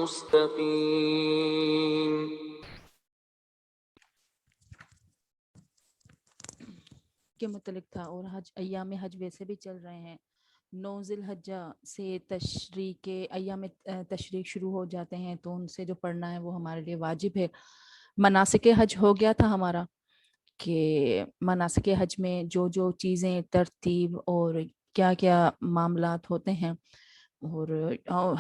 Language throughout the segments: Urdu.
مستقیم. کے متعلق تھا، اور ایام حج ویسے بھی چل رہے ہیں. 9 ذی الحجہ سے تشریق کے ایام تشریق شروع ہو جاتے ہیں، تو ان سے جو پڑھنا ہے وہ ہمارے لیے واجب ہے. مناسک حج ہو گیا تھا ہمارا، کہ مناسک حج میں جو جو چیزیں ترتیب اور کیا کیا معاملات ہوتے ہیں، اور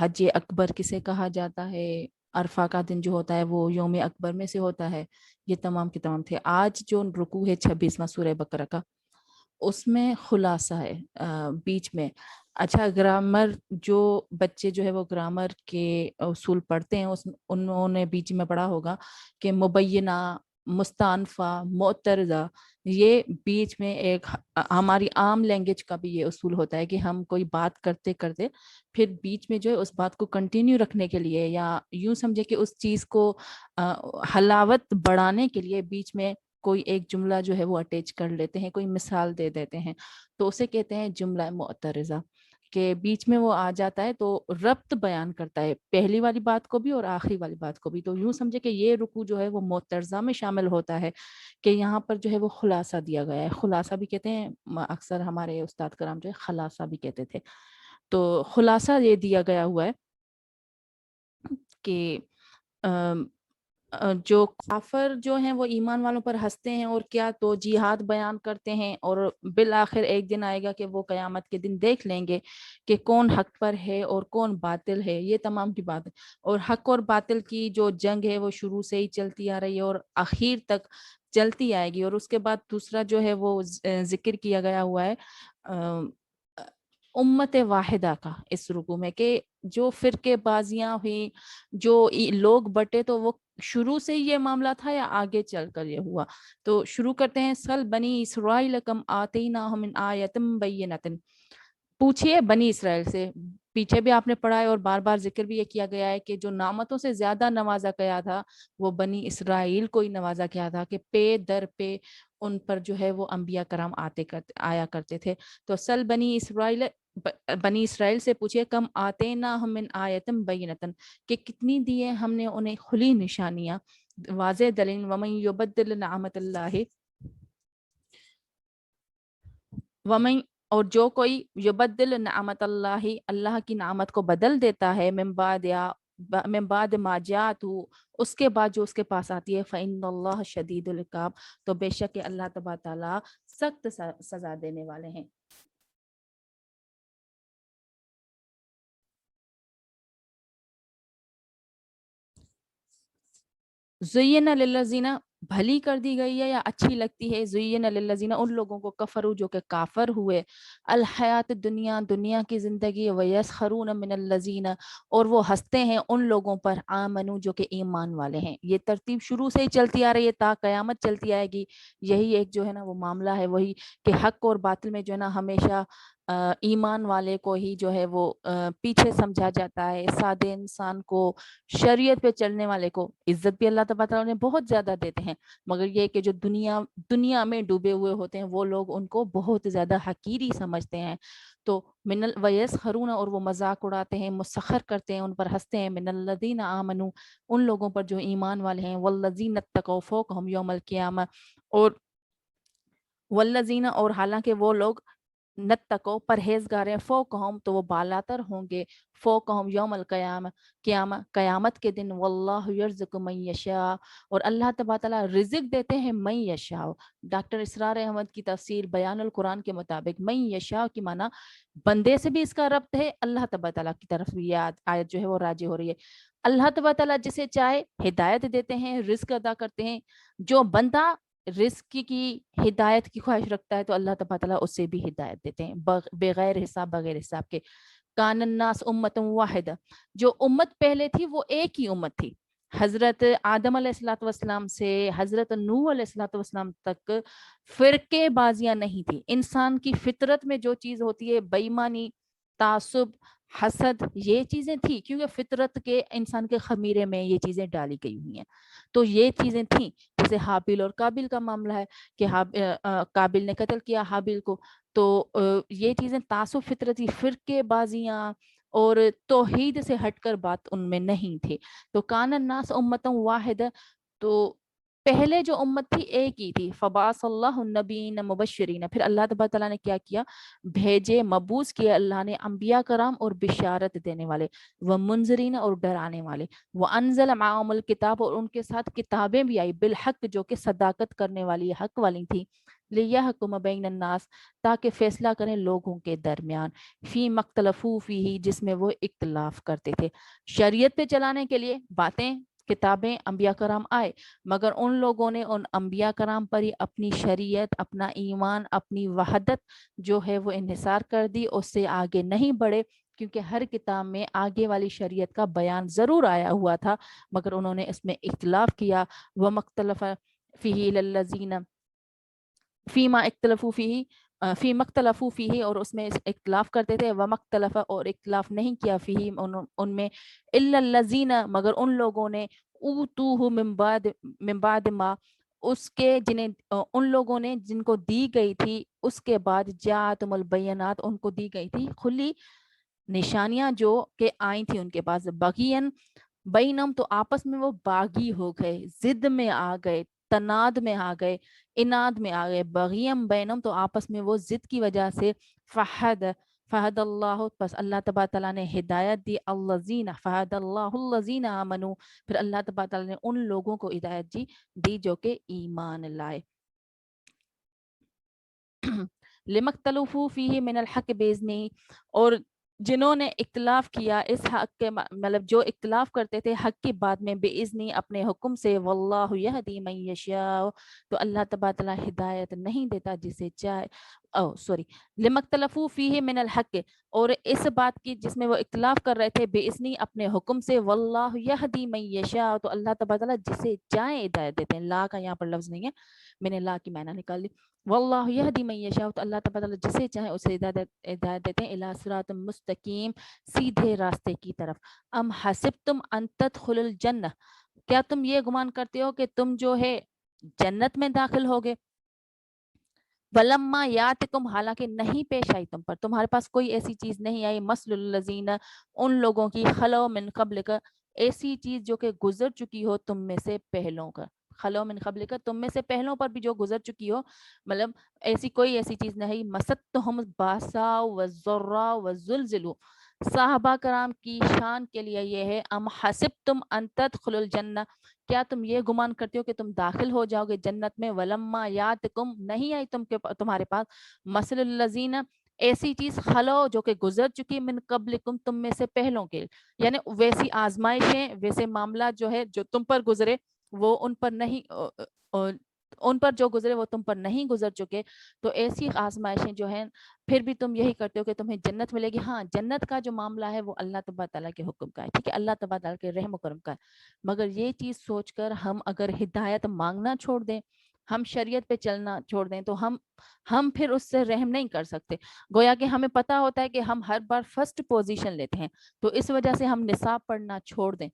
حج اکبر کسے کہا جاتا ہے، عرفہ کا دن جو ہوتا ہے وہ یوم اکبر میں سے ہوتا ہے. یہ تمام کے تمام تھے. آج جو رکوع ہے 26واں سورہ بقرہ کا، اس میں خلاصہ ہے بیچ میں. اچھا، گرامر جو بچے جو ہے وہ گرامر کے اصول پڑھتے ہیں، انہوں نے بیچ میں پڑھا ہوگا کہ مبینہ، مستانفہ، معترضہ، یہ بیچ میں ایک ہماری عام لینگویج کا بھی یہ اصول ہوتا ہے کہ ہم کوئی بات کرتے کرتے پھر بیچ میں جو ہے اس بات کو کنٹینیو رکھنے کے لیے، یا یوں سمجھے کہ اس چیز کو حلاوت بڑھانے کے لیے بیچ میں کوئی ایک جملہ جو ہے وہ اٹیچ کر لیتے ہیں، کوئی مثال دے دیتے ہیں، تو اسے کہتے ہیں جملہ معترضہ. کہ بیچ میں وہ آ جاتا ہے تو ربط بیان کرتا ہے پہلی والی بات کو بھی اور آخری والی بات کو بھی. تو یوں سمجھے کہ یہ رکوع جو ہے وہ معترضہ میں شامل ہوتا ہے، کہ یہاں پر جو ہے وہ خلاصہ دیا گیا ہے. خلاصہ بھی کہتے ہیں، اکثر ہمارے استاد کرام جو ہے خلاصہ بھی کہتے تھے. تو خلاصہ یہ دیا گیا ہوا ہے کہ جو کافر جو ہیں وہ ایمان والوں پر ہنستے ہیں اور کیا توجیہات بیان کرتے ہیں، اور بالآخر ایک دن آئے گا کہ وہ قیامت کے دن دیکھ لیں گے کہ کون حق پر ہے اور کون باطل ہے. یہ تمام کی بات ہے. اور حق اور باطل کی جو جنگ ہے وہ شروع سے ہی چلتی آ رہی ہے اور آخر تک چلتی آئے گی. اور اس کے بعد دوسرا جو ہے وہ ذکر کیا گیا ہوا ہے امت واحدہ کا اس رکوع میں، کہ جو فرقے بازیاں ہوئی، جو لوگ بٹے، تو وہ شروع سے یہ معاملہ تھا یا آگے چل کر یہ ہوا. تو شروع کرتے ہیں، سل بنی اسرائیل کم آتیناہم من آیۃ بینۃ. پوچھئے بنی اسرائیل سے. پیچھے بھی آپ نے پڑھا ہے اور بار بار ذکر بھی یہ کیا گیا ہے کہ جو نعمتوں سے زیادہ نوازا گیا تھا وہ بنی اسرائیل کو ہی نوازا گیا تھا، کہ پے در پہ ان پر جو ہے وہ انبیاء کرام آیا کرتے تھے. تو سل بنی اسرائیل سے پوچھے کم آتے نا ہم من آیتم بینتن، کہ کتنی دیے ہم نے انہیں کھلی نشانیاں، واضح دلیل. ومن یبدل نعمت اللہ، ومن، اور جو کوئی یبدل نعمت اللہ، اللہ کی نعمت کو بدل دیتا ہے، من بعد ما جاءت، اس کے بعد جو اس کے پاس آتی ہے، فإن اللہ شدید العقاب، تو بے شک اللہ تبارک تعالیٰ سخت سزا دینے والے ہیں. زین للذین، بھلی کر دی گئی ہے یا اچھی لگتی ہے؟ زین للذین، ان لوگوں کو کفروا جو کہ کافر ہوئے، الحیات دنیا، دنیا کی زندگی، ویسخرون من الذین، اور وہ ہنستے ہیں ان لوگوں پر آمنو جو کہ ایمان والے ہیں۔ یہ ترتیب شروع سے ہی چلتی آ رہی ہے، تا قیامت چلتی آئے گی۔ یہی ایک جو ہے نا وہ معاملہ ہے، وہی کہ حق اور باطل میں جو ہے نا ہمیشہ ایمان والے کو ہی جو ہے وہ پیچھے سمجھا جاتا ہے، سادے انسان کو، شریعت پہ چلنے والے کو عزت بھی اللہ تبارک تعالیٰ نے بہت زیادہ دیتے ہیں، مگر یہ کہ جو دنیا میں ڈوبے ہوئے ہوتے ہیں وہ لوگ ان کو بہت زیادہ حقیری سمجھتے ہیں۔ تو من ویسخرون، اور وہ مذاق اڑاتے ہیں، مسخر کرتے ہیں، ان پر ہنستے ہیں، من الذین آمنو، ان لوگوں پر جو ایمان والے ہیں، والذین اتقوا فوقہم یوم القیامہ، اور والذین، اور حالانکہ وہ لوگ نتقو پرہیزگار ہیں، فوقہم تو وہ بالاتر ہوں گے، فوقہم یوم القیامہ، قیامت کے دن، واللہ یرزق من یشاء، اور اللہ تبارک تعالیٰ رزق دیتے ہیں من یشاء۔ ڈاکٹر اسرار احمد کی تفسیر بیان القرآن کے مطابق من یشاء کی معنی بندے سے بھی اس کا ربط ہے، اللہ تبارک تعالیٰ کی طرف بھی یہ آیت جو ہے وہ راجع ہو رہی ہے۔ اللہ تبارک تعالیٰ جسے چاہے ہدایت دیتے ہیں، رزق ادا کرتے ہیں۔ جو بندہ رزق کی ہدایت کی خواہش رکھتا ہے تو اللہ تبارک تعالیٰ اسے بھی ہدایت دیتے ہیں بغیر حساب، بغیر حساب کے۔ کان الناس امۃ واحدہ، جو امت پہلے تھی وہ ایک ہی امت تھی، حضرت آدم علیہ الصلوۃ والسلام سے حضرت نوح علیہ الصلوۃ والسلام تک فرقے بازیاں نہیں تھی۔ انسان کی فطرت میں جو چیز ہوتی ہے، بے ایمانی، تعصب، حسد، یہ چیزیں تھی، کیونکہ فطرت کے انسان کے خمیرے میں یہ چیزیں ڈالی گئی ہوئی ہیں، تو یہ چیزیں تھیں۔ جیسے حابیل اور قابل کا معاملہ ہے کہ قابل نے قتل کیا حابیل کو، تو یہ چیزیں تعصب، فطرتی فرقے بازیاں اور توحید سے ہٹ کر بات ان میں نہیں تھی۔ تو کان الناس امۃ واحدہ، تو پہلے جو امت تھی ایک ہی تھی، فبعث اللہ النبیین مبشرین، پھر اللہ تبارک تعالیٰ نے کیا کیا، بھیجے، مبعوث کیا اللہ نے انبیاء کرام اور بشارت دینے والے، ومنذرین، اور ڈرانے والے، وانزل معهم الکتاب، اور ان کے ساتھ کتابیں بھی آئی، بالحق جو کہ صداقت کرنے والی، حق والی تھی، لیحکم بین الناس، تاکہ فیصلہ کریں لوگوں کے درمیان، فی مختلفو فیہ، جس میں وہ اختلاف کرتے تھے۔ شریعت پہ چلانے کے لیے باتیں، کتابیں، انبیاء کرام آئے، مگر ان لوگوں نے ان انبیاء کرام پر ہی اپنی شریعت، اپنا ایمان، اپنی وحدت جو ہے وہ انحصار کر دی، اس سے آگے نہیں بڑھے، کیونکہ ہر کتاب میں آگے والی شریعت کا بیان ضرور آیا ہوا تھا، مگر انہوں نے اس میں اختلاف کیا۔ وَمَخْتَلَفَ فِيهِ لَلَّذِينَ فیما اختلفوا فیہ، فی مختلفو فیہ، اور اس میں اختلاف کرتے تھے، ومختلف، اور اختلاف نہیں کیا فیہ ان میں، الا الذین، مگر ان لوگوں نے، اوتوہ من بعد ما، اس کے جنہیں ان لوگوں نے جن کو دی گئی تھی اس کے بعد، جاءتہم البینات، ان کو دی گئی تھی کھلی نشانیاں جو کہ آئی تھی ان کے پاس، بغین بینم، تو آپس میں وہ باغی ہو گئے، ضد میں آ گئے، تناد میں آ گئے، اناد میں آ گئے، بغیم بینم، تو آپس میں وہ ضد کی وجہ سے، فہد اللہ، پس اللہ تبارک تعالیٰ نے ہدایت دی، الذین، فہد اللہ الذین آمنو، پھر اللہ تبارک تعالیٰ نے ان لوگوں کو ہدایت دی جو کہ ایمان لائے۔ لمختلفو فیہ من الحق باذنہ، اور جنہوں نے اختلاف کیا اس حق کے، مطلب جو اختلاف کرتے تھے حق کی بات میں، باذنی، اپنے حکم سے، واللہ یہدی من یشاء، تو اللہ تبارک تعالیٰ ہدایت نہیں دیتا جسے چاہے، لمختلفو فیہ من الحق، اور اس بات کی جس میں وہ اختلاف کر رہے تھے، باذنی، اپنے حکم سے، واللہ یہدی من یشاء، تو اللہ تبارک تعالیٰ جسے چاہے ہدایت دیتے ہیں۔ لا کا یہاں پر لفظ نہیں ہے، میں نے لا کی معنی نکال لی، واللہ یہدی من یشاء، تو اللہ تبارک تعالیٰ جسے چاہے اسے ہدایت دیتے ہیں، الی صراط مستقیم، سیدھے راستے کی طرف۔ ام حسبتم ان تدخلوا الجنہ، کیا تم یہ گمان کرتے ہو کہ تم جو ہے جنت میں داخل ہوگے، ولما یاتکم، حالانکہ نہیں پیش آئی تم پر، تمہارے پاس کوئی ایسی چیز نہیں آئی، مثل الذین، ان لوگوں کی، خلو من قبل کا، ایسی چیز جو کہ گزر چکی ہو تم میں سے پہلوں کا، خلو من قبل کا، تم میں سے پہلوں پر بھی جو گزر چکی ہو، مطلب ایسی کوئی ایسی چیز نہیں، مستہم الباساء والضراء والزلزلوا، صحابہ کرام کی شان کے لیے یہ ہے، ام حسبتم ان تدخلوا الجنہ، کیا تم یہ گمان کرتے ہو کہ تم داخل ہو جاؤ گے جنت میں، ولما یاتکم، نہیں آئی تمہارے پاس، مثل الذین، ایسی چیز، خلو جو کہ گزر چکی، من قبلکم، تم میں سے پہلوں کے، یعنی ویسی آزمائشیں، ویسے معاملات جو ہے جو تم پر گزرے، وہ ان پر نہیں ان پر جو گزرے وہ تم پر نہیں گزر چکے، تو ایسی آزمائشیں جو ہیں پھر بھی تم یہی کرتے ہو کہ تمہیں جنت ملے گی. ہاں جنت کا جو معاملہ ہے وہ اللہ تبارک تعالیٰ کے حکم کا ہے، ٹھیک ہے، اللہ تبارک تعالیٰ کے رحم و کرم کا ہے. مگر یہ چیز سوچ کر ہم اگر ہدایت مانگنا چھوڑ دیں، ہم شریعت پہ چلنا چھوڑ دیں، تو ہم پھر اس سے رحم نہیں کر سکتے. گویا کہ ہمیں پتا ہوتا ہے کہ ہم ہر بار فرسٹ پوزیشن لیتے ہیں، تو اس وجہ سے ہم نصاب پڑھنا چھوڑ دیں.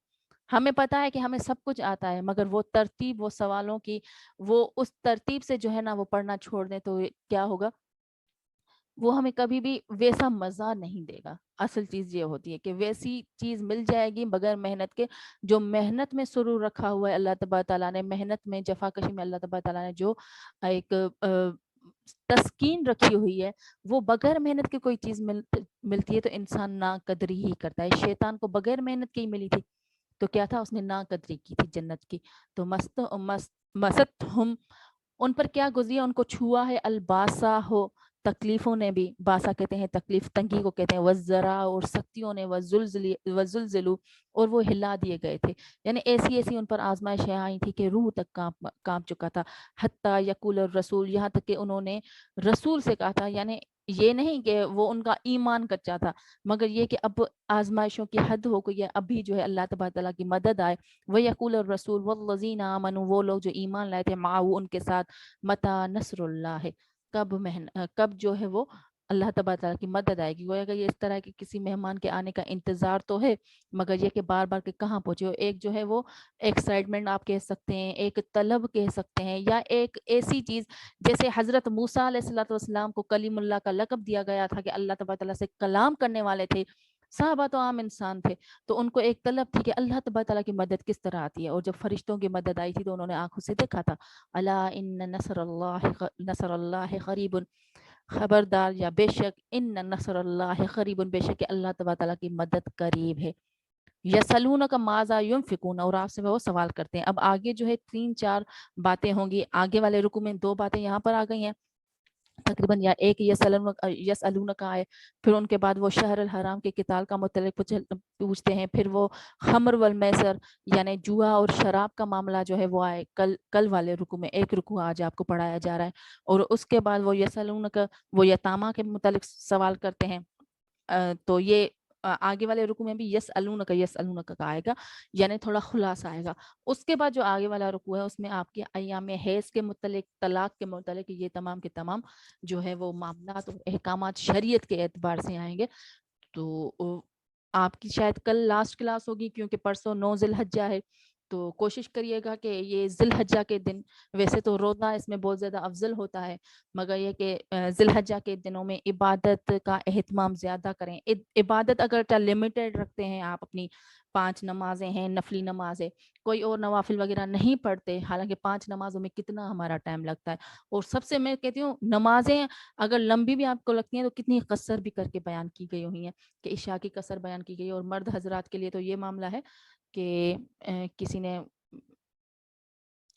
ہمیں پتا ہے کہ ہمیں سب کچھ آتا ہے، مگر وہ ترتیب، وہ سوالوں کی وہ اس ترتیب سے جو ہے نا وہ پڑھنا چھوڑ دیں، تو کیا ہوگا، وہ ہمیں کبھی بھی ویسا مزہ نہیں دے گا. اصل چیز یہ ہوتی ہے کہ ویسی چیز مل جائے گی بغیر محنت کے. جو محنت میں سرور رکھا ہوا ہے اللہ تبارک تعالیٰ نے، محنت میں، جفا کشی میں اللہ تبارک تعالیٰ نے جو ایک تسکین رکھی ہوئی ہے، وہ بغیر محنت کے کوئی چیز ملتی ہے تو انسان ناقدری ہی کرتا ہے. شیطان کو بغیر محنت کی ملی تھی تو کیا تھا، اس نے ناقدری کی تھی جنت کی. تو مست ہم، ان پر کیا گزری، ان کو چھوا ہے الباسا ہو، تکلیفوں نے بھی، باسا کہتے ہیں تکلیف، تنگی کو کہتے ہیں، وزرا، اور سختیوں نے، وزلزلو، اور وہ ہلا دیے گئے تھے. یعنی ایسی ان پر آزمائشیں آئی تھی کہ روح تک کانپ چکا تھا. حتیٰ یقول الرسول، یہاں تک کہ انہوں نے رسول سے کہا تھا. یعنی یہ نہیں کہ وہ ان کا ایمان کچا تھا، مگر یہ کہ اب آزمائشوں کی حد ہو گئی ہے، ابھی جو ہے اللہ تبارک تعالیٰ کی مدد آئے. وَيَقُولُ الرَّسُولُ وَالَّذِينَ آمَنُوا، وہ لوگ جو ایمان لائے تھے، معه، ان کے ساتھ، متى نصر اللہ، کب جو ہے وہ اللہ تبارک تعالیٰ کی مدد آئے گی. گویا کہ یہ اس طرح کہ کسی مہمان کے آنے کا انتظار تو ہے، مگر یہ کہ بار بار کہ کہاں پہنچے ہو. ایک جو ہے وہ ایکسائٹمنٹ آپ کہہ سکتے ہیں، ایک طلب کہہ سکتے ہیں، یا ایک ایسی چیز جیسے حضرت موسیٰ علیہ السلام کو کلیم اللہ کا لقب دیا گیا تھا کہ اللہ تبارک تعالیٰ سے کلام کرنے والے تھے. صحابہ تو عام انسان تھے، تو ان کو ایک طلب تھی کہ اللہ تبارک تعالیٰ کی مدد کس طرح آتی ہے. اور جب فرشتوں کی مدد آئی تھی تو انہوں نے آنکھوں سے دیکھا تھا، الا ان نصر اللہ قریب، خبردار یا بے شک، ان نصر اللہ قریب، بے شک اللہ تبارک تعالیٰ کی مدد قریب ہے. یسلونک ماذا ینفقون، اور آپ سے وہ سوال کرتے ہیں. اب آگے جو ہے 3-4 باتیں ہوں گی. آگے والے رکو میں 2 باتیں یہاں پر آ گئی ہیں تقریباً، یا ایک یسألونک آئے، پھر ان کے بعد وہ شہر الحرام کے قتال کا متعلق پوچھتے ہیں، پھر وہ خمر والمیسر یعنی جوا اور شراب کا معاملہ جو ہے وہ آئے کل والے رکو میں. ایک رکو آج آپ کو پڑھایا جا رہا ہے. اور اس کے بعد وہ یسألونک، وہ یتامہ کے متعلق سوال کرتے ہیں. تو یہ آگے والے رکو میں بھی یسألونک کا آئے گا، یعنی تھوڑا خلاصہ آئے گا. اس کے بعد جو آگے والا رکو ہے اس میں آپ کے ایام حیض کے متعلق، طلاق کے متعلق، یہ تمام کے تمام جو ہے وہ معاملات اور احکامات شریعت کے اعتبار سے آئیں گے. تو آپ کی شاید کل لاسٹ کلاس ہوگی کیونکہ پرسوں 9 ذی الحجہ ہے، تو کوشش کریے گا کہ یہ ذی الحجہ کے دن، ویسے تو روزہ اس میں بہت زیادہ افضل ہوتا ہے، مگر یہ کہ ذی الحجہ کے دنوں میں عبادت کا اہتمام زیادہ کریں. عبادت اگر لمیٹڈ رکھتے ہیں آپ، اپنی 5 نمازیں ہیں، نفلی نمازیں، کوئی اور نوافل وغیرہ نہیں پڑھتے، حالانکہ 5 نمازوں میں کتنا ہمارا ٹائم لگتا ہے. اور سب سے میں کہتی ہوں نمازیں اگر لمبی بھی آپ کو لگتی ہیں تو کتنی قصر بھی کر کے بیان کی گئی ہوئی ہیں، کہ عشاء کی قصر بیان کی گئی. اور مرد حضرات کے لیے تو یہ معاملہ ہے کہ کسی نے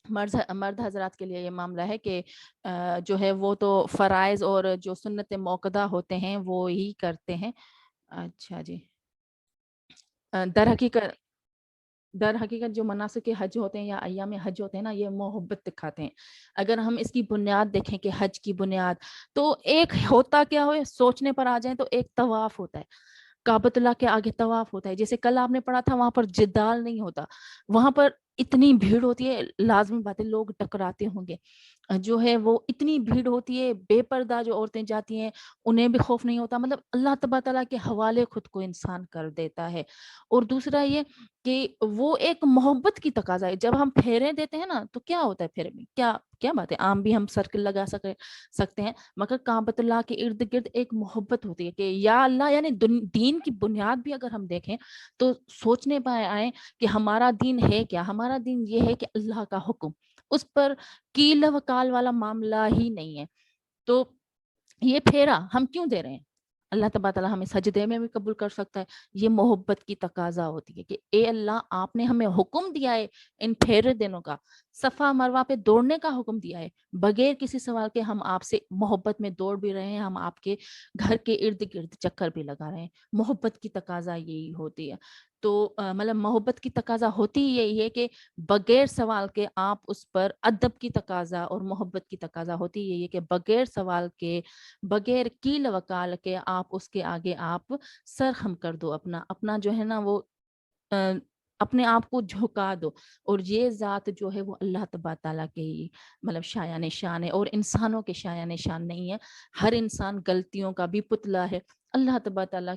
مرد حضرات کے لیے یہ معاملہ ہے کہ جو ہے وہ تو فرائض اور جو سنت موقدہ ہوتے ہیں وہ ہی کرتے ہیں. اچھا جی، در حقیقت جو مناسک حج ہوتے ہیں یا ایام حج ہوتے ہیں نا، یہ محبت دکھاتے ہیں. اگر ہم اس کی بنیاد دیکھیں کہ حج کی بنیاد تو ایک ہوتا کیا ہو، سوچنے پر آ جائیں تو ایک طواف ہوتا ہے، کعبۃ اللہ کے آگے طواف ہوتا ہے. جیسے کل آپ نے پڑھا تھا وہاں پر جدال نہیں ہوتا، وہاں پر اتنی بھیڑ ہوتی ہے، لازمی بات ہے لوگ ٹکراتے ہوں گے، جو ہے وہ اتنی بھیڑ ہوتی ہے، بے پردہ جو عورتیں جاتی ہیں انہیں بھی خوف نہیں ہوتا. مطلب اللہ تبارک تعالیٰ کے حوالے خود کو انسان کر دیتا ہے. اور دوسرا یہ کہ وہ ایک محبت کی تقاضا ہے. جب ہم پھیرے دیتے ہیں نا تو کیا ہوتا ہے پھیرے میں، کیا بات ہے، عام بھی ہم سرکل لگا سکتے ہیں، مگر کعبۃ اللہ کے ارد گرد ایک محبت ہوتی ہے کہ یا اللہ. یعنی دین کی بنیاد بھی اگر ہم دیکھیں تو سوچنے پہ آئیں کہ ہمارا دین ہے کیا. ہمارا دین یہ ہے کہ اللہ کا حکم، اس پر کیل و کال والا معاملہ ہی نہیں ہے. تو یہ پھیرا ہم کیوں دے رہے ہیں؟ اللہ تبارک تعالیٰ ہمیں سجدے میں بھی قبول کر سکتا ہے. یہ محبت کی تقاضا ہوتی ہے کہ اے اللہ، آپ نے ہمیں حکم دیا ہے ان پھیرے دنوں کا، صفا مروا پہ دوڑنے کا حکم دیا ہے، بغیر کسی سوال کے ہم آپ سے محبت میں دوڑ بھی رہے ہیں، ہم آپ کے گھر کے ارد گرد چکر بھی لگا رہے ہیں۔ محبت کی تقاضا یہی ہوتی ہے۔ تو مطلب محبت کی تقاضا ہوتی ہی یہی ہے کہ بغیر سوال کے آپ اس پر ادب کی تقاضا، اور محبت کی تقاضا ہوتی یہی ہے کہ بغیر سوال کے، بغیر کیل وکال کے آپ اس کے آگے آپ سر خم کر دو، اپنا جو ہے نا وہ اپنے آپ کو جھکا دو۔ اور یہ ذات جو ہے وہ اللہ تبارک تعالیٰ کے ہی مطلب شایان شان ہے، اور انسانوں کے شایان شان نہیں ہے۔ ہر انسان غلطیوں کا بھی پتلا ہے۔ اللہ تبارک تعالیٰ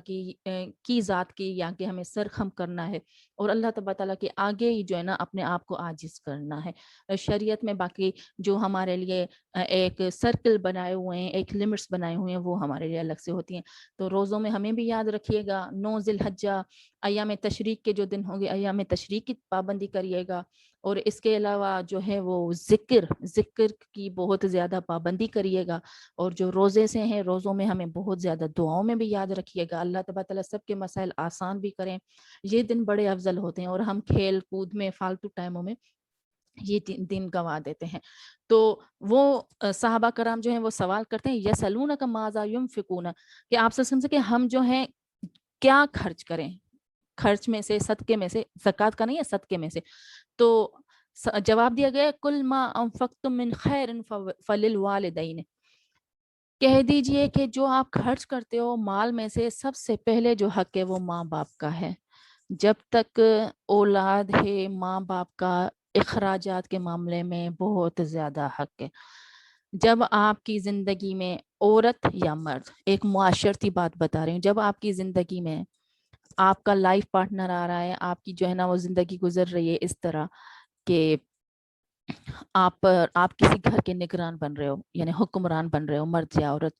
کی ذات کی یا کہ ہمیں سر خم کرنا ہے، اور اللہ تبارک تعالیٰ کے آگے ہی جو ہے نا اپنے آپ کو عاجز کرنا ہے۔ شریعت میں باقی جو ہمارے لیے ایک سرکل بنائے ہوئے ہیں، ایک لمٹس بنائے ہوئے ہیں، وہ ہمارے لیے الگ سے ہوتی ہیں۔ تو روزوں میں ہمیں بھی یاد رکھیے گا، 9 ذی الحجہ ایام تشریق کے جو دن ہوں گے، ایام تشریق کی پابندی کریے گا، اور اس کے علاوہ جو ہے وہ ذکر کی بہت زیادہ پابندی کریے گا، اور جو روزے سے ہیں روزوں میں ہمیں بہت زیادہ دعاؤں میں بھی یاد رکھیے گا۔ اللہ تبارک تعالیٰ سب کے مسائل آسان بھی کریں۔ یہ دن بڑے افضل ہوتے ہیں، اور ہم کھیل کود میں فالتو ٹائموں میں یہ دن گنوا دیتے ہیں۔ تو وہ صحابہ کرام جو ہیں وہ سوال کرتے ہیں، یسألونک ماذا ینفقون، کہ آپ سے کہ ہم جو ہیں کیا خرچ کریں، خرچ میں سے، صدقے میں سے، زکوٰۃ کا نہیں ہے، صدقے میں سے۔ تو جواب دیا گیا کل ما انفقتم من خیر فللوالدین، کہہ دیجئے کہ جو آپ خرچ کرتے ہو مال میں سے، سب سے پہلے جو حق ہے وہ ماں باپ کا ہے۔ جب تک اولاد ہے، ماں باپ کا اخراجات کے معاملے میں بہت زیادہ حق ہے۔ جب آپ کی زندگی میں عورت یا مرد، ایک معاشرتی بات بتا رہی ہوں، جب آپ کی زندگی میں آپ کا لائف پارٹنر آ رہا ہے، آپ کی جو ہے نا وہ زندگی گزر رہی ہے اس طرح کہ آپ کسی گھر کے نگران بن رہے ہو، یعنی حکمران بن رہے ہو، مرد یا عورت،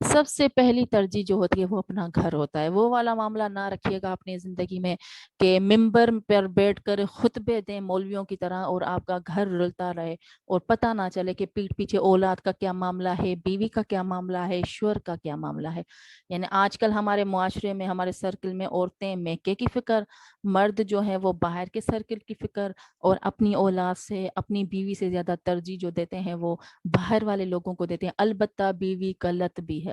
سب سے پہلی ترجیح جو ہوتی ہے وہ اپنا گھر ہوتا ہے۔ وہ والا معاملہ نہ رکھیے گا اپنی زندگی میں کہ ممبر پر بیٹھ کر خطبے دیں مولویوں کی طرح، اور آپ کا گھر رلتا رہے، اور پتہ نہ چلے کہ پیٹھ پیچھے اولاد کا کیا معاملہ ہے، بیوی کا کیا معاملہ ہے، شوہر کا کیا معاملہ ہے۔ یعنی آج کل ہمارے معاشرے میں، ہمارے سرکل میں عورتیں میکے کی فکر، مرد جو ہیں وہ باہر کے سرکل کی فکر، اور اپنی اولاد سے، اپنی بیوی سے زیادہ ترجیح جو دیتے ہیں وہ باہر والے لوگوں کو دیتے ہیں۔ البتہ بیوی غلط بھی ہے۔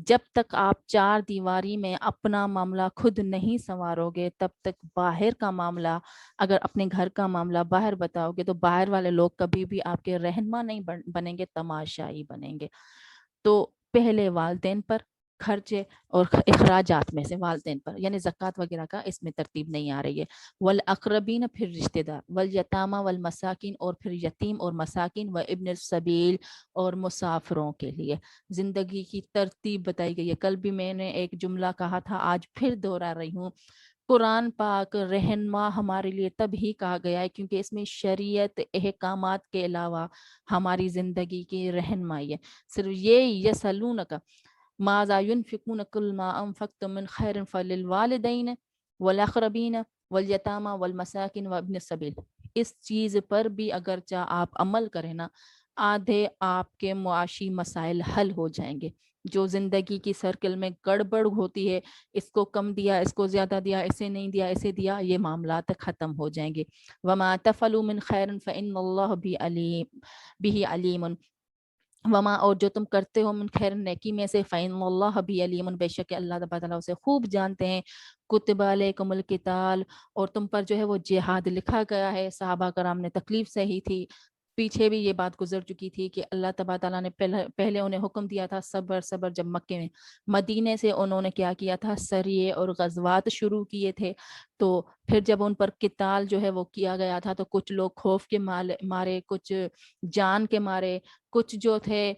جب تک آپ چار دیواری میں اپنا معاملہ خود نہیں سنوارو گے، تب تک باہر کا معاملہ، اگر اپنے گھر کا معاملہ باہر بتاؤ گے تو باہر والے لوگ کبھی بھی آپ کے رہنما نہیں بنیں گے، تماشائی بنیں گے۔ تو پہلے والدین پر خرچے اور اخراجات میں سے والدین پر، یعنی زکوٰۃ وغیرہ کا اس میں ترتیب نہیں آ رہی ہے۔ والاقربین، پھر رشتہ دار، والیتامى والمساکین، اور پھر یتیم اور مساکین، و ابن السبیل، اور مسافروں کے لیے زندگی کی ترتیب بتائی گئی ہے۔ کل بھی میں نے ایک جملہ کہا تھا، آج پھر دوہرا رہی ہوں، قرآن پاک رہنما ہمارے لیے تب ہی کہا گیا ہے کیونکہ اس میں شریعت احکامات کے علاوہ ہماری زندگی کی رہنمائی ہے۔ صرف یہ یسألونک ماذا ينفقون قل ما انفقتم من خیر فللوالدین والاقربین والیتامى والمساکین وابن السبیل، اس چیز پر بھی اگرچہ آپ عمل کریں نا، آدھے آپ کے معاشی مسائل حل ہو جائیں گے۔ جو زندگی کی سرکل میں گڑبڑ ہوتی ہے، اس کو کم دیا، اس کو زیادہ دیا، اسے نہیں دیا، اسے دیا، یہ معاملات ختم ہو جائیں گے۔ وما تفعلوا من خیر فإن اللہ بہ علیم، وما، اور جو تم کرتے ہو من خیر، نیکی میں سے، فإن اللہ بھی علیم، بے شک اللہ تبارک تعالیٰ اسے خوب جانتے ہیں۔ کتب علیکم القتال، اور تم پر جو ہے وہ جہاد لکھا گیا ہے۔ صحابہ کرام نے تکلیف سہی تھی، پیچھے بھی یہ بات گزر چکی تھی کہ اللہ تبارک تعالیٰ نے پہلے انہیں حکم دیا تھا صبر، جب مکے میں، مدینے سے انہوں نے کیا کیا تھا، سریے اور غزوات شروع کیے تھے۔ تو پھر جب ان پر قتال جو ہے وہ کیا گیا تھا تو کچھ لوگ خوف کے مارے، کچھ جان کے مارے، کچھ جو تھے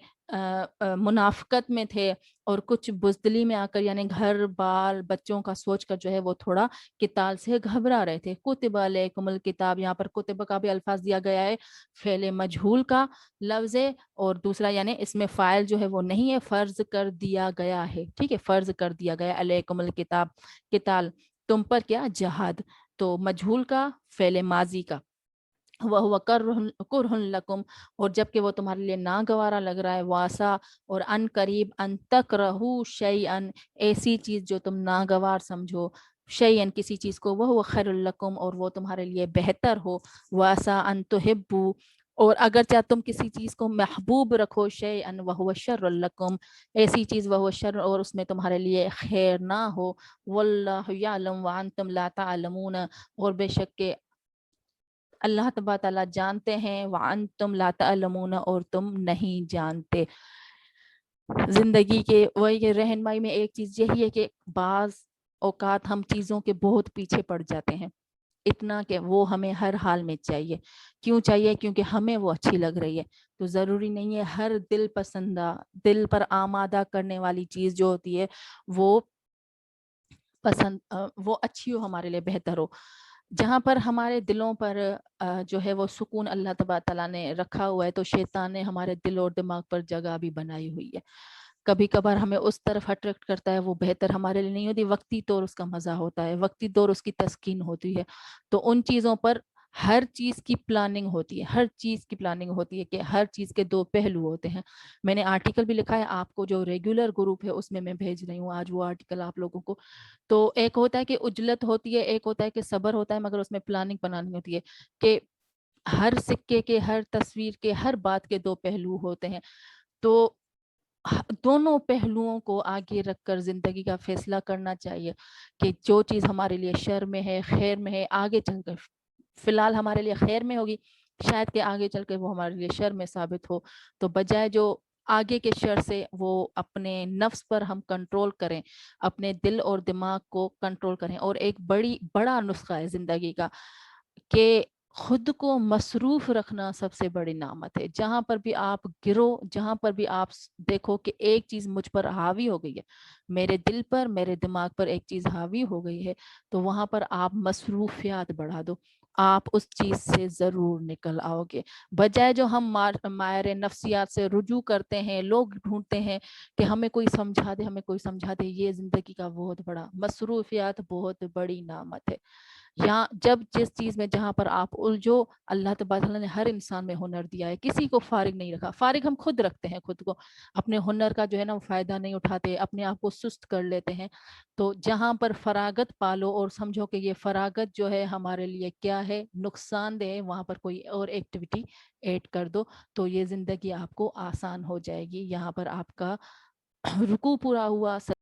منافقت میں تھے، اور کچھ بزدلی میں آ کر، یعنی گھر بار بچوں کا سوچ کر جو ہے وہ تھوڑا قتال سے گھبرا رہے تھے۔ کتب علیکم الکتاب، یہاں پر کتب کا بھی الفاظ دیا گیا ہے، فعل مجہول کا لفظ ہے، اور دوسرا یعنی اس میں فاعل جو ہے وہ نہیں ہے، فرض کر دیا گیا ہے، ٹھیک ہے، فرض کر دیا گیا، علیکم الکتاب، قتال، تم پر کیا، جہاد، تو مجہول کا، فعل ماضی کا، وَهُوَ كُرْهٌ لَكُمْ، اور جب کہ وہ تمہارے لیے ناگوارا لگ رہا ہے، واسا، اور ان قریب، ان تکرہوا شیئا، ایسی چیز جو تم ناگوار سمجھو، شیئن کسی چیز کو، وہ خیر لکم اور وہ تمہارے لیے بہتر ہو، واسا ان تحبو اور اگرچہ تم کسی چیز کو محبوب رکھو، شیئن وہو شر لکم ایسی چیز وہو شر اور اس میں تمہارے لیے خیر نہ ہو، واللہ یعلم وانتم لا تعلمون اور بے شک کہ اللہ تبارک تعالیٰ جانتے ہیں، وانتم لا تعلمون اور تم نہیں جانتے۔ زندگی کے وہی رہنمائی میں ایک چیز یہی ہے کہ بعض اوقات ہم چیزوں کے بہت پیچھے پڑ جاتے ہیں، اتنا کہ وہ ہمیں ہر حال میں چاہیے۔ کیوں چاہیے؟ کیونکہ ہمیں وہ اچھی لگ رہی ہے۔ تو ضروری نہیں ہے ہر دل پسندہ، دل پر آمادہ کرنے والی چیز جو ہوتی ہے وہ وہ اچھی ہو، ہمارے لیے بہتر ہو۔ جہاں پر ہمارے دلوں پر جو ہے وہ سکون اللہ تبارک تعالیٰ نے رکھا ہوا ہے، تو شیطان نے ہمارے دل اور دماغ پر جگہ بھی بنائی ہوئی ہے۔ کبھی کبھار ہمیں اس طرف اٹریکٹ کرتا ہے، وہ بہتر ہمارے لیے نہیں ہوتی، وقتی طور اس کا مزہ ہوتا ہے، وقتی طور اس کی تسکین ہوتی ہے۔ تو ان چیزوں پر ہر چیز کی پلاننگ ہوتی ہے، ہر چیز کی پلاننگ ہوتی ہے کہ ہر چیز کے دو پہلو ہوتے ہیں۔ میں نے آرٹیکل بھی لکھا ہے آپ کو، جو ریگولر گروپ ہے اس میں بھیج رہی ہوں آج وہ آرٹیکل آپ لوگوں کو۔ تو ایک ہوتا ہے کہ عجلت ہوتی ہے، ایک ہوتا ہے کہ صبر ہوتا ہے، مگر اس میں پلاننگ بنانی ہوتی ہے کہ ہر سکے کے، ہر تصویر کے، ہر بات کے دو پہلو ہوتے ہیں۔ تو دونوں پہلوؤں کو آگے رکھ کر زندگی کا فیصلہ کرنا چاہیے کہ جو چیز ہمارے لیے شر میں ہے، خیر میں ہے، آگے چل کر فی الحال ہمارے لیے خیر میں ہوگی، شاید کہ آگے چل کے وہ ہمارے لیے شر میں ثابت ہو۔ تو بجائے جو آگے کے شر سے، وہ اپنے نفس پر ہم کنٹرول کریں، اپنے دل اور دماغ کو کنٹرول کریں۔ اور ایک بڑا نسخہ ہے زندگی کا کہ خود کو مصروف رکھنا سب سے بڑی نعمت ہے۔ جہاں پر بھی آپ گرو، جہاں پر بھی آپ دیکھو کہ ایک چیز مجھ پر حاوی ہو گئی ہے، میرے دل پر، میرے دماغ پر ایک چیز حاوی ہو گئی ہے، تو وہاں پر آپ مصروفیات بڑھا دو، آپ اس چیز سے ضرور نکل آؤ گے۔ بجائے جو ہم مائر نفسیات سے رجوع کرتے ہیں، لوگ ڈھونڈتے ہیں کہ ہمیں کوئی سمجھا دے، ہمیں کوئی سمجھا دے، یہ زندگی کا بہت بڑا مصروفیات بہت بڑی نعمت ہے۔ یا جب جس چیز میں جہاں پر آپ الجھو، اللہ تبارک تعالیٰ نے ہر انسان میں ہنر دیا ہے، کسی کو فارغ نہیں رکھا۔ فارغ ہم خود رکھتے ہیں خود کو، اپنے ہنر کا جو ہے نا وہ فائدہ نہیں اٹھاتے، اپنے آپ کو سست کر لیتے ہیں۔ تو جہاں پر فراغت پالو اور سمجھو کہ یہ فراغت جو ہے ہمارے لیے کیا ہے، نقصان دہ ہے، وہاں پر کوئی اور ایکٹیویٹی ایڈ کر دو، تو یہ زندگی آپ کو آسان ہو جائے گی۔ یہاں پر آپ کا رکوع پورا ہوا،